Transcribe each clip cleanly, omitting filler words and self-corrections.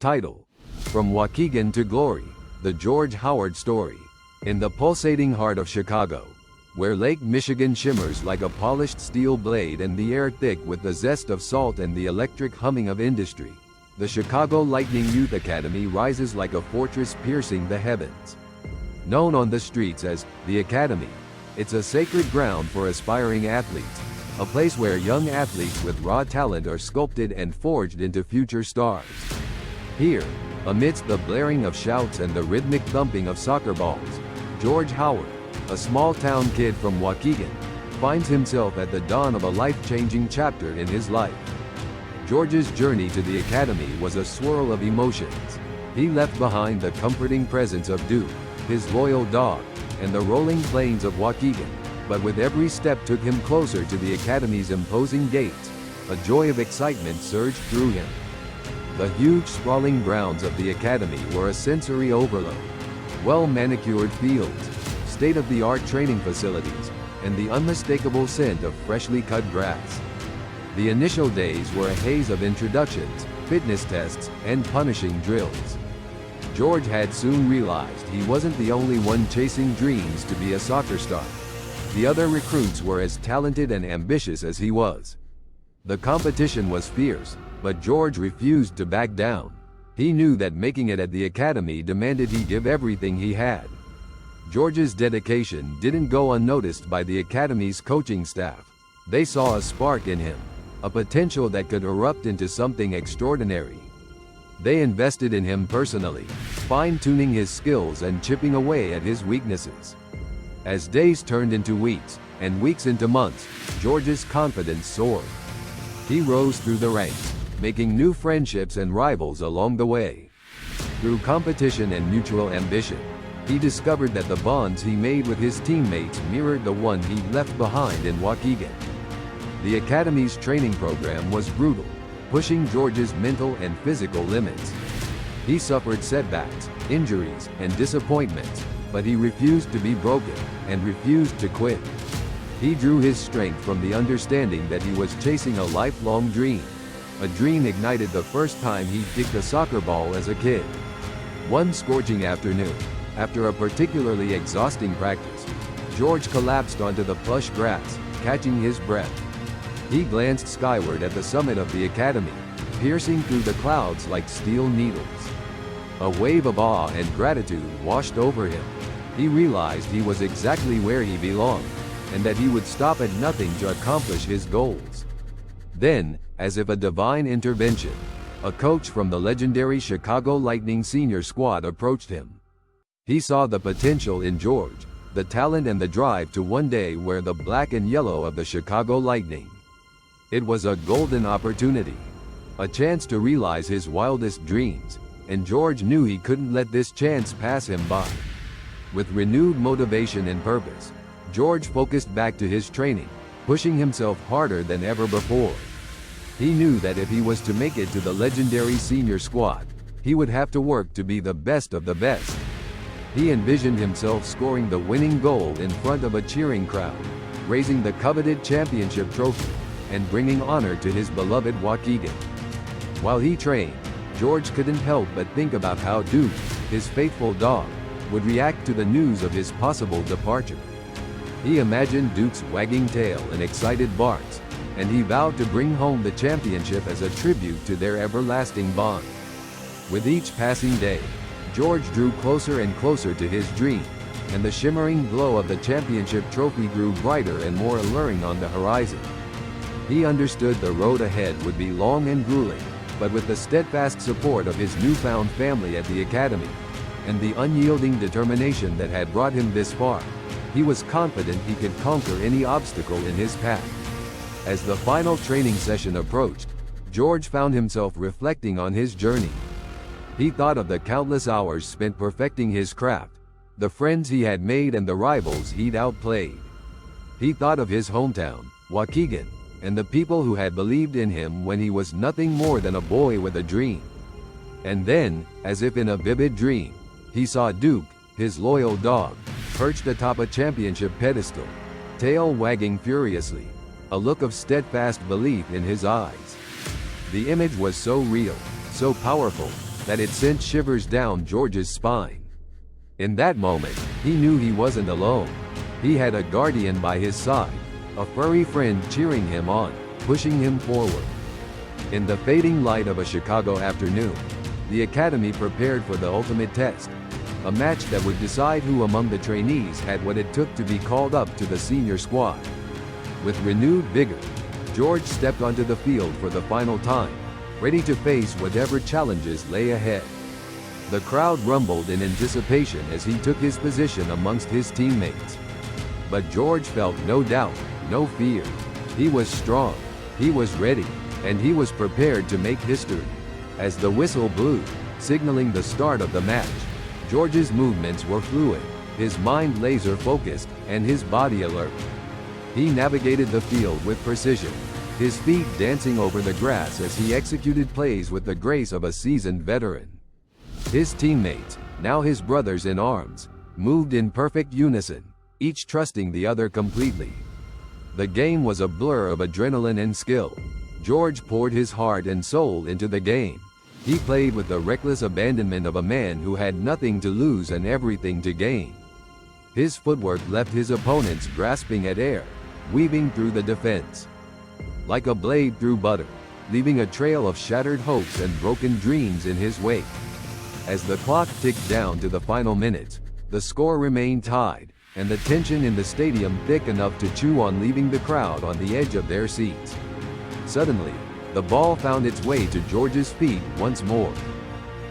Title: From Waukegan to Glory, the George Howard Story. In the pulsating heart of Chicago, where Lake Michigan shimmers like a polished steel blade and the air thick with the zest of salt and the electric humming of industry, the Chicago Lightning Youth Academy rises like a fortress piercing the heavens. Known on the streets as the Academy, it's a sacred ground for aspiring athletes, a place where young athletes with raw talent are sculpted and forged into future stars. Here, amidst the blaring of shouts and the rhythmic thumping of soccer balls, George Howard, a small-town kid from Waukegan, finds himself at the dawn of a life-changing chapter in his life. George's journey to the academy was a swirl of emotions. He left behind the comforting presence of Duke, his loyal dog, and the rolling plains of Waukegan, but with every step took him closer to the academy's imposing gates. A joy of excitement surged through him. The huge sprawling grounds of the academy were a sensory overload. Well-manicured fields, state-of-the-art training facilities, and the unmistakable scent of freshly cut grass. The initial days were a haze of introductions, fitness tests, and punishing drills. George had soon realized he wasn't the only one chasing dreams to be a soccer star. The other recruits were as talented and ambitious as he was. The competition was fierce, but George refused to back down. He knew that making it at the academy demanded he give everything he had. George's dedication didn't go unnoticed by the academy's coaching staff. They saw a spark in him, a potential that could erupt into something extraordinary. They invested in him personally, fine-tuning his skills and chipping away at his weaknesses. As days turned into weeks, and weeks into months, George's confidence soared. He rose through the ranks, making new friendships and rivals along the way. Through competition and mutual ambition, he discovered that the bonds he made with his teammates mirrored the one he left behind in Waukegan. The academy's training program was brutal, pushing George's mental and physical limits. He suffered setbacks, injuries, and disappointments, but he refused to be broken, and refused to quit. He drew his strength from the understanding that he was chasing a lifelong dream, a dream ignited the first time he kicked a soccer ball as a kid. One scorching afternoon, after a particularly exhausting practice, George collapsed onto the plush grass, catching his breath. He glanced skyward at the summit of the academy, piercing through the clouds like steel needles. A wave of awe and gratitude washed over him. He realized he was exactly where he belonged, and that he would stop at nothing to accomplish his goals. Then, as if a divine intervention, a coach from the legendary Chicago Lightning senior squad approached him. He saw the potential in George, the talent and the drive to one day wear the black and yellow of the Chicago Lightning. It was a golden opportunity, a chance to realize his wildest dreams, and George knew he couldn't let this chance pass him by. With renewed motivation and purpose, George focused back to his training, pushing himself harder than ever before. He knew that if he was to make it to the legendary senior squad, he would have to work to be the best of the best. He envisioned himself scoring the winning goal in front of a cheering crowd, raising the coveted championship trophy, and bringing honor to his beloved Waukegan. While he trained, George couldn't help but think about how Duke, his faithful dog, would react to the news of his possible departure. He imagined Duke's wagging tail and excited barks, and he vowed to bring home the championship as a tribute to their everlasting bond. With each passing day, George drew closer and closer to his dream, and the shimmering glow of the championship trophy grew brighter and more alluring on the horizon. He understood the road ahead would be long and grueling, but with the steadfast support of his newfound family at the academy, and the unyielding determination that had brought him this far, he was confident he could conquer any obstacle in his path. As the final training session approached, George found himself reflecting on his journey. He thought of the countless hours spent perfecting his craft, the friends he had made and the rivals he'd outplayed. He thought of his hometown, Waukegan, and the people who had believed in him when he was nothing more than a boy with a dream. And then, as if in a vivid dream, he saw Duke, his loyal dog, perched atop a championship pedestal, tail wagging furiously, a look of steadfast belief in his eyes. The image was so real, so powerful, that it sent shivers down George's spine. In that moment, he knew he wasn't alone. He had a guardian by his side, a furry friend cheering him on, pushing him forward. In the fading light of a Chicago afternoon, the academy prepared for the ultimate test, a match that would decide who among the trainees had what it took to be called up to the senior squad. With renewed vigor, George stepped onto the field for the final time, ready to face whatever challenges lay ahead. The crowd rumbled in anticipation as he took his position amongst his teammates. But George felt no doubt, no fear. He was strong, he was ready, and he was prepared to make history. As the whistle blew, signaling the start of the match, George's movements were fluid, his mind laser-focused, and his body alert. He navigated the field with precision, his feet dancing over the grass as he executed plays with the grace of a seasoned veteran. His teammates, now his brothers in arms, moved in perfect unison, each trusting the other completely. The game was a blur of adrenaline and skill. George poured his heart and soul into the game. He played with the reckless abandonment of a man who had nothing to lose and everything to gain. His footwork left his opponents grasping at air, weaving through the defense like a blade through butter, leaving a trail of shattered hopes and broken dreams in his wake. As the clock ticked down to the final minutes, the score remained tied, and the tension in the stadium thick enough to chew on, leaving the crowd on the edge of their seats. Suddenly, the ball found its way to George's feet once more.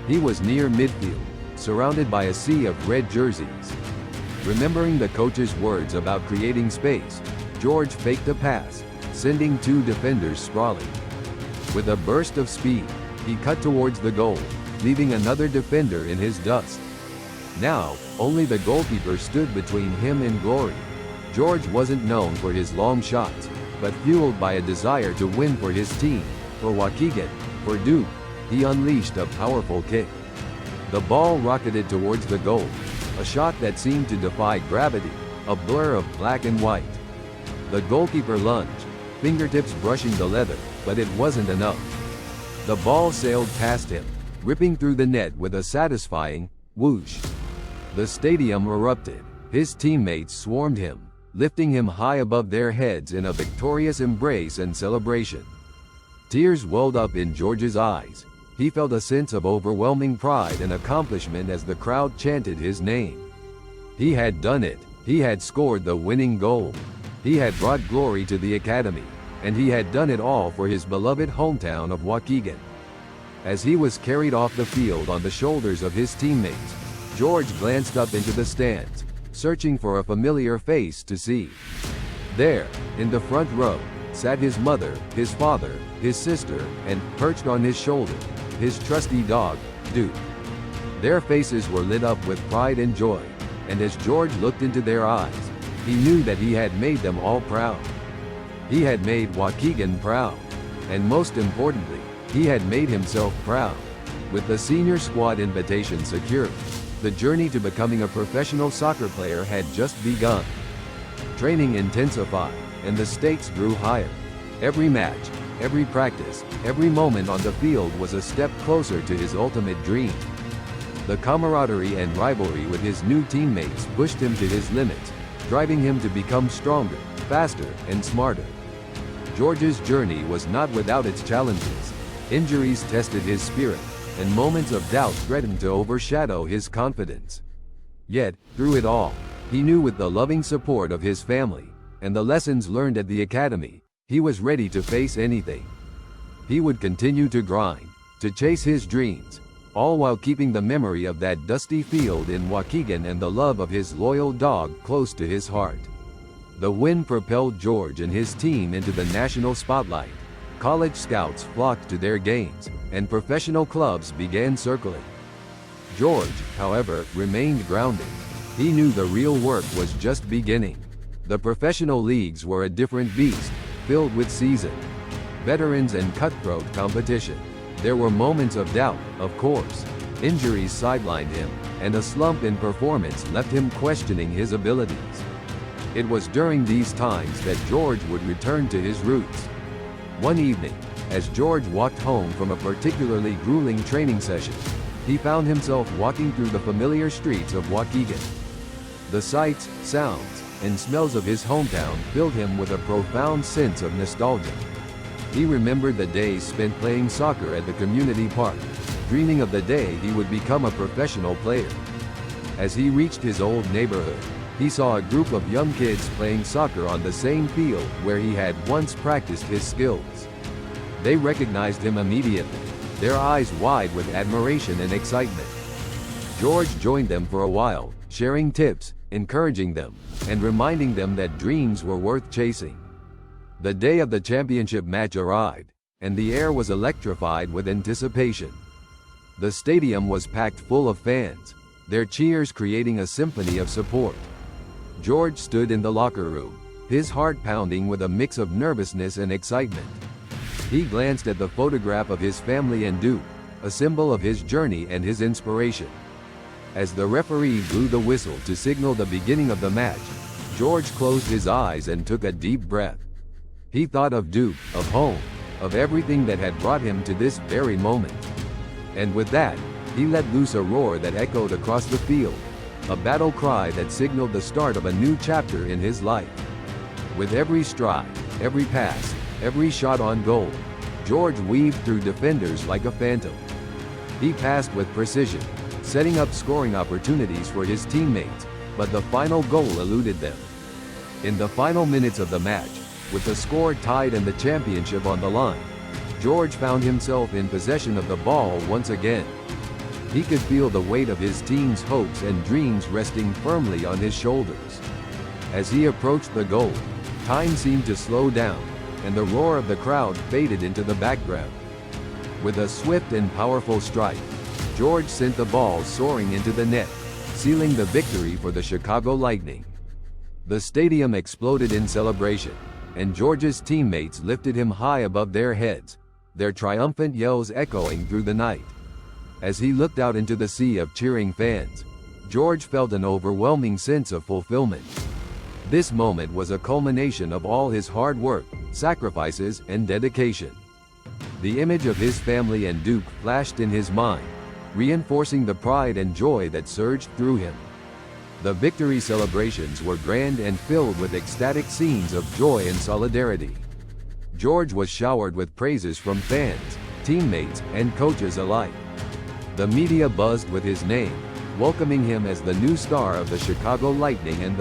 He was near midfield, surrounded by a sea of red jerseys. Remembering the coach's words about creating space, George faked a pass, sending two defenders sprawling. With a burst of speed, he cut towards the goal, leaving another defender in his dust. Now, only the goalkeeper stood between him and glory. George wasn't known for his long shots, but fueled by a desire to win for his team, for Waukegan, for Duke, he unleashed a powerful kick. The ball rocketed towards the goal, a shot that seemed to defy gravity, a blur of black and white. The goalkeeper lunged, fingertips brushing the leather, but it wasn't enough. The ball sailed past him, ripping through the net with a satisfying whoosh. The stadium erupted. His teammates swarmed him, lifting him high above their heads in a victorious embrace and celebration. Tears welled up in George's eyes. He felt a sense of overwhelming pride and accomplishment as the crowd chanted his name. He had done it. He had scored the winning goal. He had brought glory to the academy, and he had done it all for his beloved hometown of Waukegan. As he was carried off the field on the shoulders of his teammates, George glanced up into the stands, searching for a familiar face to see. There, in the front row, sat his mother, his father, his sister, and, perched on his shoulder, his trusty dog, Duke. Their faces were lit up with pride and joy, and as George looked into their eyes, he knew that he had made them all proud. He had made Waukegan proud, and most importantly, he had made himself proud. With the senior squad invitation secured, the journey to becoming a professional soccer player had just begun. Training intensified, and the stakes grew higher. Every match, every practice, every moment on the field was a step closer to his ultimate dream. The camaraderie and rivalry with his new teammates pushed him to his limits, driving him to become stronger, faster, and smarter. George's journey was not without its challenges. Injuries tested his spirit, and moments of doubt threatened to overshadow his confidence. Yet, through it all, he knew with the loving support of his family, and the lessons learned at the academy, he was ready to face anything. He would continue to grind, to chase his dreams, all while keeping the memory of that dusty field in Waukegan and the love of his loyal dog close to his heart. The win propelled George and his team into the national spotlight. College scouts flocked to their games, and professional clubs began circling. George, however, remained grounded. He knew the real work was just beginning. The professional leagues were a different beast, filled with seasoned veterans and cutthroat competition. There were moments of doubt, of course. Injuries sidelined him, and a slump in performance left him questioning his abilities. It was during these times that George would return to his roots. One evening, as George walked home from a particularly grueling training session, he found himself walking through the familiar streets of Waukegan. The sights, sounds, and smells of his hometown filled him with a profound sense of nostalgia. He remembered the days spent playing soccer at the community park, dreaming of the day he would become a professional player. As he reached his old neighborhood, he saw a group of young kids playing soccer on the same field where he had once practiced his skills. They recognized him immediately, their eyes wide with admiration and excitement. George joined them for a while, sharing tips, encouraging them, and reminding them that dreams were worth chasing. The day of the championship match arrived, and the air was electrified with anticipation. The stadium was packed full of fans, their cheers creating a symphony of support. George stood in the locker room, his heart pounding with a mix of nervousness and excitement. He glanced at the photograph of his family and Duke, a symbol of his journey and his inspiration. As the referee blew the whistle to signal the beginning of the match, George closed his eyes and took a deep breath. He thought of Duke, of home, of everything that had brought him to this very moment. And with that, he let loose a roar that echoed across the field, a battle cry that signaled the start of a new chapter in his life. With every stride, every pass, every shot on goal, George weaved through defenders like a phantom. He passed with precision, setting up scoring opportunities for his teammates, but the final goal eluded them. In the final minutes of the match, with the score tied and the championship on the line, George found himself in possession of the ball once again. He could feel the weight of his team's hopes and dreams resting firmly on his shoulders. As he approached the goal, time seemed to slow down, and the roar of the crowd faded into the background. With a swift and powerful strike, George sent the ball soaring into the net, sealing the victory for the Chicago Lightning. The stadium exploded in celebration, and George's teammates lifted him high above their heads, their triumphant yells echoing through the night. As he looked out into the sea of cheering fans, George felt an overwhelming sense of fulfillment. This moment was a culmination of all his hard work, sacrifices, and dedication. The image of his family and Duke flashed in his mind, reinforcing the pride and joy that surged through him. The victory celebrations were grand and filled with ecstatic scenes of joy and solidarity. George was showered with praises from fans, teammates, and coaches alike. The media buzzed with his name, welcoming him as the new star of the Chicago Lightning and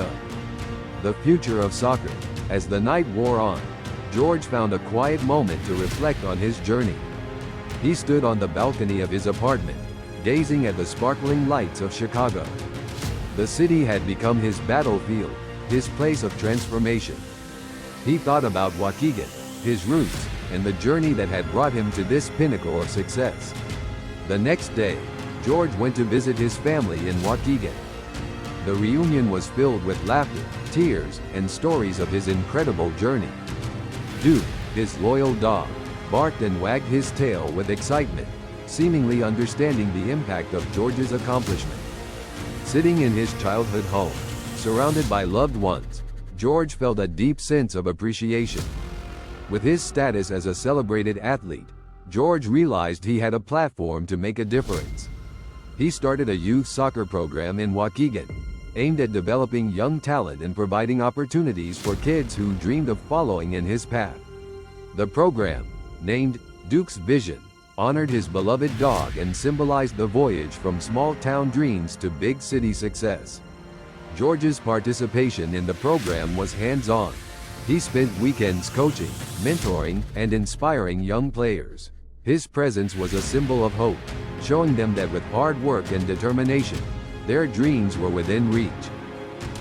the future of soccer. As the night wore on, George found a quiet moment to reflect on his journey. He stood on the balcony of his apartment, gazing at the sparkling lights of Chicago. The city had become his battlefield, his place of transformation. He thought about Waukegan, his roots, and the journey that had brought him to this pinnacle of success. The next day, George went to visit his family in Waukegan. The reunion was filled with laughter, tears, and stories of his incredible journey. Duke, his loyal dog, barked and wagged his tail with excitement, seemingly understanding the impact of George's accomplishment. Sitting in his childhood home, surrounded by loved ones, George felt a deep sense of appreciation. With his status as a celebrated athlete, George realized he had a platform to make a difference. He started a youth soccer program in Waukegan, aimed at developing young talent and providing opportunities for kids who dreamed of following in his path. The program, named Duke's Vision, honored his beloved dog and symbolized the voyage from small-town dreams to big city success. George's participation in the program was hands-on. He spent weekends coaching, mentoring, and inspiring young players. His presence was a symbol of hope, showing them that with hard work and determination, their dreams were within reach.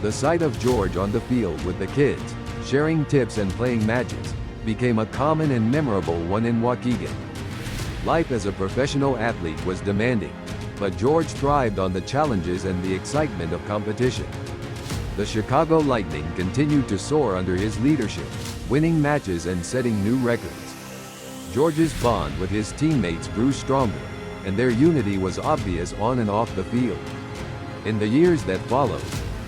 The sight of George on the field with the kids, sharing tips and playing matches, became a common and memorable one in Waukegan. Life as a professional athlete was demanding, but George thrived on the challenges and the excitement of competition. The Chicago Lightning continued to soar under his leadership, winning matches and setting new records. George's bond with his teammates grew stronger, and their unity was obvious on and off the field. In the years that followed,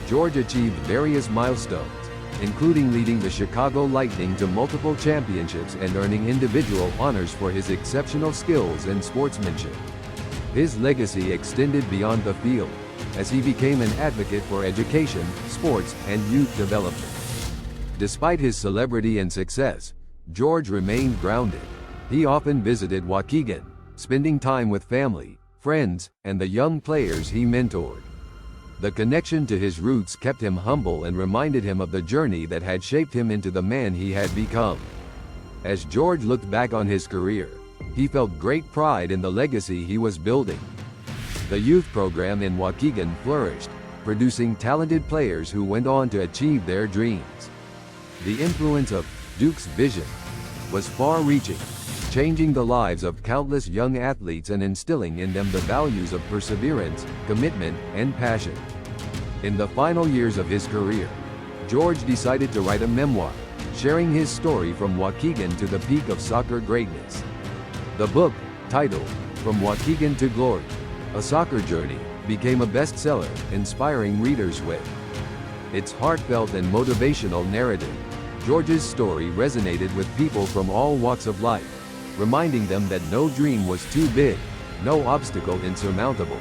George achieved various milestones, including leading the Chicago Lightning to multiple championships and earning individual honors for his exceptional skills and sportsmanship. His legacy extended beyond the field, as he became an advocate for education, sports, and youth development. Despite his celebrity and success, George remained grounded. He often visited Waukegan, spending time with family, friends, and the young players he mentored. The connection to his roots kept him humble and reminded him of the journey that had shaped him into the man he had become. As George looked back on his career, he felt great pride in the legacy he was building. The youth program in Waukegan flourished, producing talented players who went on to achieve their dreams. The influence of Duke's vision was far-reaching, changing the lives of countless young athletes and instilling in them the values of perseverance, commitment, and passion. In the final years of his career, George decided to write a memoir, sharing his story from Waukegan to the peak of soccer greatness. The book, titled From Waukegan to Glory, A Soccer Journey, became a bestseller, inspiring readers with its heartfelt and motivational narrative. George's story resonated with people from all walks of life, reminding them that no dream was too big, no obstacle insurmountable.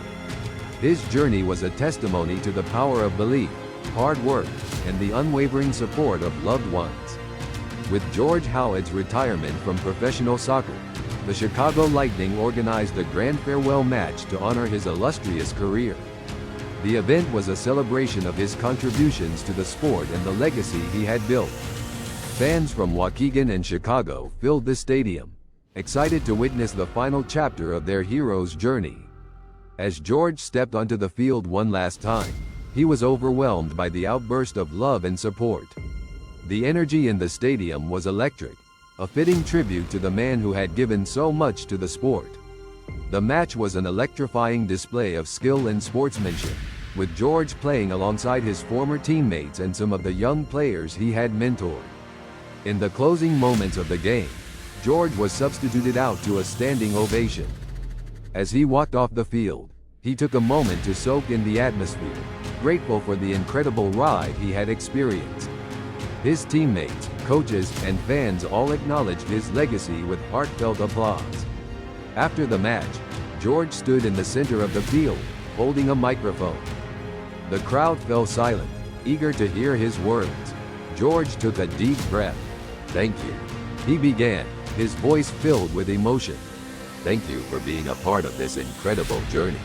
His journey was a testimony to the power of belief, hard work, and the unwavering support of loved ones. With George Howard's retirement from professional soccer, the Chicago Lightning organized a grand farewell match to honor his illustrious career. The event was a celebration of his contributions to the sport and the legacy he had built. Fans from Waukegan and Chicago filled the stadium, excited to witness the final chapter of their hero's journey. As George stepped onto the field one last time, he was overwhelmed by the outburst of love and support. The energy in the stadium was electric, a fitting tribute to the man who had given so much to the sport. The match was an electrifying display of skill and sportsmanship, with George playing alongside his former teammates and some of the young players he had mentored. In the closing moments of the game, George was substituted out to a standing ovation. As he walked off the field, he took a moment to soak in the atmosphere, grateful for the incredible ride he had experienced. His teammates, coaches, and fans all acknowledged his legacy with heartfelt applause. After the match, George stood in the center of the field, holding a microphone. The crowd fell silent, eager to hear his words. George took a deep breath. "Thank you," he began, his voice filled with emotion. "Thank you for being a part of this incredible journey.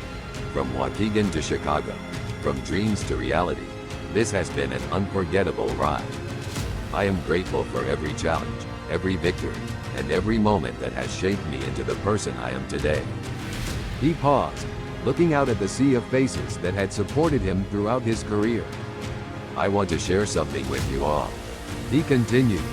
From Waukegan to Chicago, from dreams to reality, this has been an unforgettable ride. I am grateful for every challenge, every victory, and every moment that has shaped me into the person I am today." He paused, looking out at the sea of faces that had supported him throughout his career. "I want to share something with you all," he continued.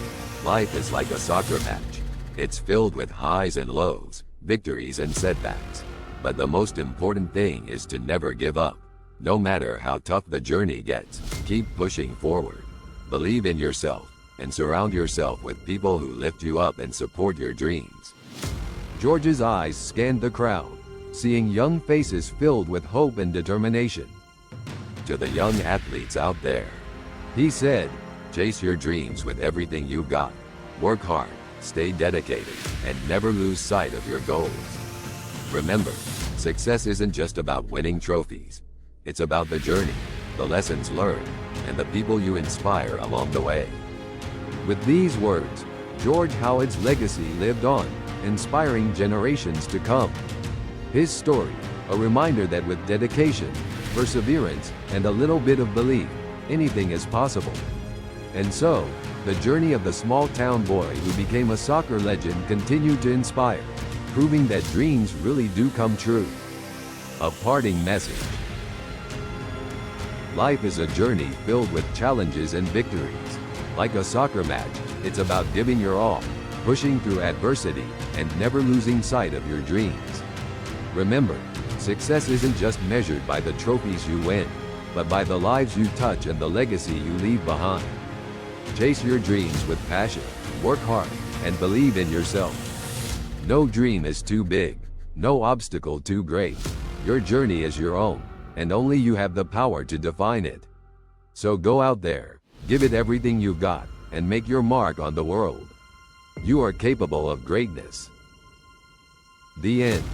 "Life is like a soccer match. It's filled with highs and lows, victories and setbacks. But the most important thing is to never give up. No matter how tough the journey gets, keep pushing forward. Believe in yourself, and surround yourself with people who lift you up and support your dreams." George's eyes scanned the crowd, seeing young faces filled with hope and determination. "To the young athletes out there," he said, "chase your dreams with everything you've got. Work hard, stay dedicated, and never lose sight of your goals. Remember, success isn't just about winning trophies. It's about the journey, the lessons learned, and the people you inspire along the way." With these words, George Howard's legacy lived on, inspiring generations to come. His story, a reminder that with dedication, perseverance, and a little bit of belief, anything is possible. And so, the journey of the small-town boy who became a soccer legend continued to inspire, proving that dreams really do come true. A parting message. Life is a journey filled with challenges and victories. Like a soccer match, it's about giving your all, pushing through adversity, and never losing sight of your dreams. Remember, success isn't just measured by the trophies you win, but by the lives you touch and the legacy you leave behind. Chase your dreams with passion, work hard, and believe in yourself. No dream is too big, no obstacle too great. Your journey is your own, and only you have the power to define it. So go out there, give it everything you've got, and make your mark on the world. You are capable of greatness. The end.